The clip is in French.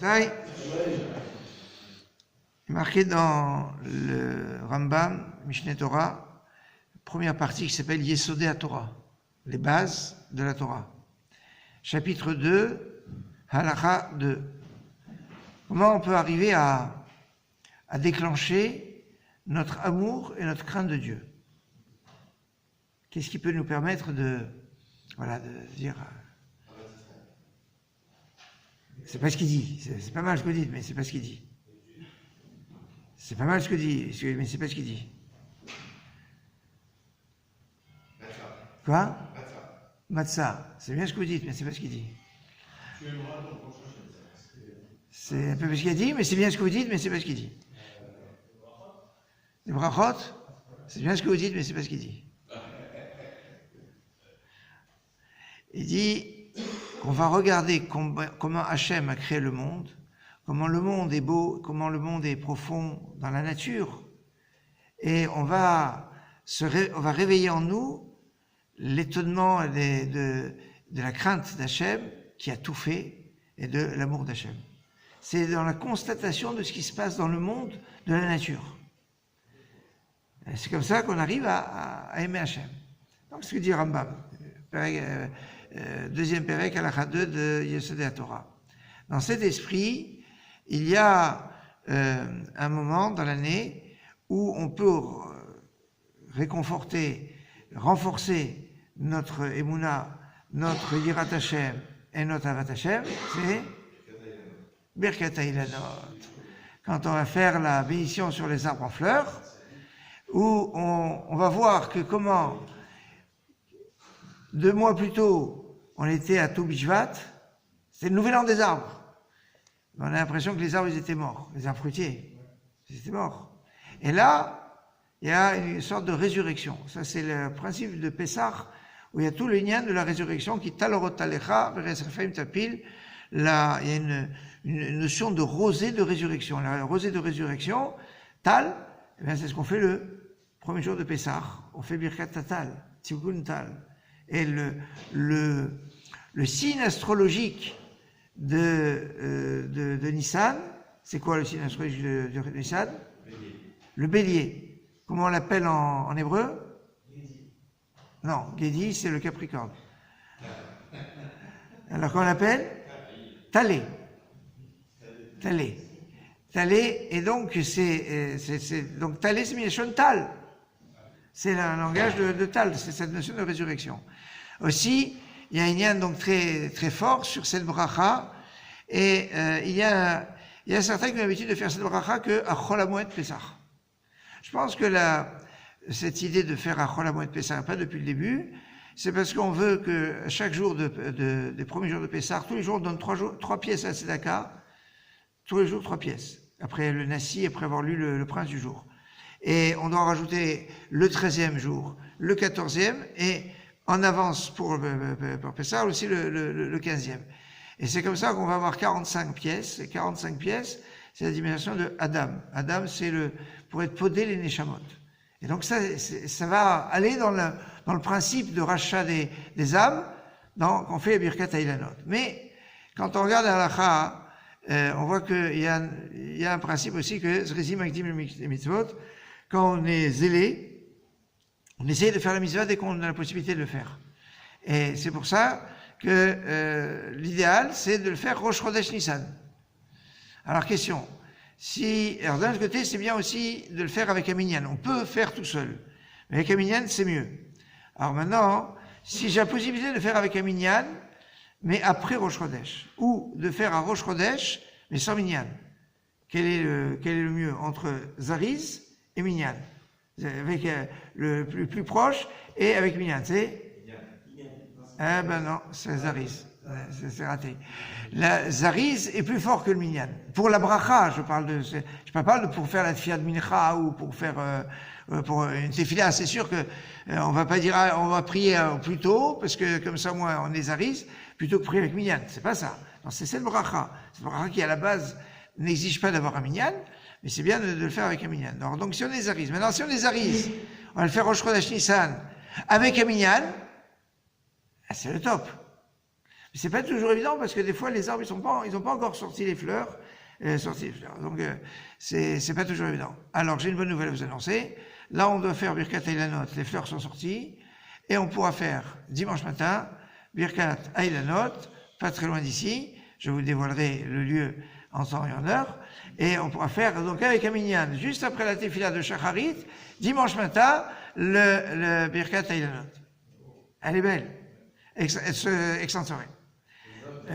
Il est marqué dans le Rambam, Mishneh Torah, première partie qui s'appelle Yesodei HaTorah, les bases de la Torah. Chapitre 2, Halakha 2. Comment on peut arriver à déclencher notre amour et notre crainte de Dieu? Qu'est-ce qui peut nous permettre de dire... C'est pas ce qu'il dit, c'est pas mal ce que vous dites, mais c'est pas ce qu'il dit. C'est pas mal ce que dit, mais c'est pas ce qu'il dit. Quoi? Matzah. C'est bien ce que vous dites, mais c'est pas ce qu'il dit. C'est un peu ce qu'il a dit, mais c'est bien ce que vous dites, mais c'est pas ce qu'il dit. Les brachot, c'est bien ce que vous dites, mais c'est pas ce qu'il dit. Il dit qu'on va regarder comment Hachem a créé le monde, comment le monde est beau, comment le monde est profond dans la nature, et on va réveiller en nous l'étonnement de la crainte d'Hachem qui a tout fait et de l'amour d'Hachem. C'est dans la constatation de ce qui se passe dans le monde de la nature. C'est comme ça qu'on arrive à aimer Hachem. Donc ce que dit Rambam, deuxième Pérec, Halakha 2 de Yesodei HaTorah. Dans cet esprit, il y a un moment dans l'année où on peut réconforter, renforcer notre Emouna, notre Yirat Hashem et notre Avat Hashem, c'est Birkat HaIlanot. Quand on va faire la bénédiction sur les arbres en fleurs, où on va voir que comment 2 mois plus tôt, on était à Tou Bishvat, c'était le nouvel an des arbres. On a l'impression que les arbres ils étaient morts, les arbres fruitiers, ils étaient morts. Et là, il y a une sorte de résurrection. Ça, c'est le principe de Pessah, où il y a tout le lien de la résurrection qui talorot talecha, veresrefem tapil. Là, il y a une notion de rosée de résurrection. La rosée de résurrection, tal, eh bien, c'est ce qu'on fait le premier jour de Pessah. On fait Birkat Tatal, Tzivkun Tal. Et le signe astrologique de Nissan, c'est quoi le signe astrologique de Nissan? Le bélier. Comment on l'appelle en hébreu? Non, Gedi, c'est le Capricorne. Alors qu'on l'appelle Talé. Talé. Talé, et donc donc Talé, c'est Milachon Tal. C'est le langage de Tal, c'est cette notion de résurrection. Aussi, il y a un lien donc très, très fort sur cette bracha, et il y a certains qui ont l'habitude de faire cette bracha que à Chol HaMoed Pesach. Je pense que cette idée de faire à Chol HaMoed Pesach, pas depuis le début, c'est parce qu'on veut que chaque jour des premiers jours de Pesach, tous les jours on donne 3 pièces à la Tzedaka, tous les jours 3 pièces, après le Nassi, après avoir lu le prince du jour. Et on doit rajouter le 13e jour, le 14e, et en avance pour Pessah aussi le 15e. Et c'est comme ça qu'on va avoir 45 pièces. Et 45 pièces, c'est la dimension de Adam. Adam, c'est pour être podé les Neshamot. Et donc ça va aller dans le principe de rachat des âmes, qu'on fait Birkat HaIlanot. Mais quand on regarde Halakha, on voit qu'il y a un principe aussi que Zrizim Akdim le Mitzvot, quand on est zélé, on essaye de faire la mitzvah dès qu'on a la possibilité de le faire. Et c'est pour ça que l'idéal, c'est de le faire Rosh Chodesh Nissan. Alors, question. Alors d'un côté, c'est bien aussi de le faire avec un minyan. On peut faire tout seul. Mais avec un minyan, c'est mieux. Alors maintenant, si j'ai la possibilité de le faire avec un minyan, mais après Rosh Chodesh, ou de faire un Rosh Chodesh, mais sans minyan, quel est le mieux entre Zariz et minyan? Avec le plus proche et avec minyan, c'est? Eh ben non, c'est Zariz. C'est raté. La Zariz est plus fort que le minyan. Pour la bracha, je parle pour faire la tefila de mincha ou pour faire pour une tefila. C'est sûr que on va pas dire on va prier plus tôt parce que comme ça moi on est Zariz plutôt que prier avec minyan. C'est pas ça. Non, c'est cette bracha. Cette bracha qui à la base n'exige pas d'avoir un minyan, mais c'est bien de le faire avec un minyan. Donc si on est Zariz, maintenant si on est Zariz, on va le faire Rosh Chodesh Nissan avec un minyan, c'est le top. C'est pas toujours évident parce que des fois les arbres ils ont pas encore sorti les fleurs, Donc c'est pas toujours évident. Alors j'ai une bonne nouvelle à vous annoncer. Là on doit faire Birkat Eilanot, les fleurs sont sorties et on pourra faire dimanche matin Birkat Eilanot, pas très loin d'ici. Je vous dévoilerai le lieu en temps et en heure. Et on pourra faire donc avec un minyan juste après la tefila de Shacharit, dimanche matin le Birkat Eilanot. Elle est belle. Excellente soirée.